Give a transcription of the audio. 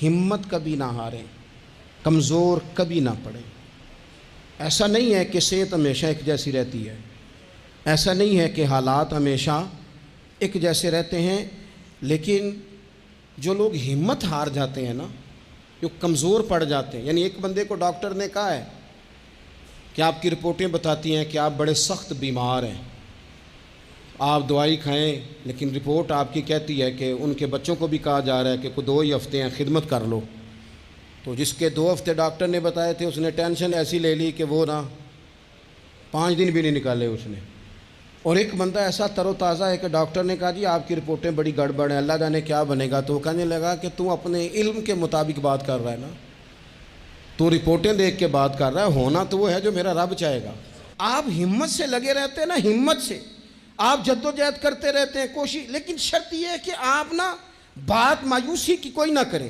हिम्मत कभी ना हारें, कमज़ोर कभी ना पड़ें। ऐसा नहीं है कि सेहत हमेशा एक जैसी रहती है, ऐसा नहीं है कि हालात हमेशा एक जैसे रहते हैं, लेकिन जो लोग हिम्मत हार जाते हैं ना, जो कमज़ोर पड़ जाते हैं, यानी एक बंदे को डॉक्टर ने कहा है कि आपकी रिपोर्टें बताती हैं कि आप बड़े सख्त बीमार हैं, आप दवाई खाएं, लेकिन रिपोर्ट आपकी कहती है कि उनके बच्चों को भी कहा जा रहा है कि कोई 2 ही हफ्ते हैं, खिदमत कर लो। तो जिसके 2 हफ्ते डॉक्टर ने बताए थे, उसने टेंशन ऐसी ले ली कि वो ना 5 दिन भी नहीं निकाले उसने। और एक बंदा ऐसा तरोताज़ा है कि डॉक्टर ने कहा जी आपकी रिपोर्टें बड़ी गड़बड़ हैं, अल्लाह जाने क्या बनेगा। तो वो कहने लगा कि तू अपने इल्म के मुताबिक बात कर रहा है ना, तू रिपोर्टें देख के बात कर रहा है, होना तो वो है जो मेरा रब चाहेगा। आप हिम्मत से लगे रहते हैं ना, हिम्मत से आप जद्दोजहद करते रहते हैं, कोशिश, लेकिन शर्त यह है कि आप ना बात मायूसी की कोई ना करें।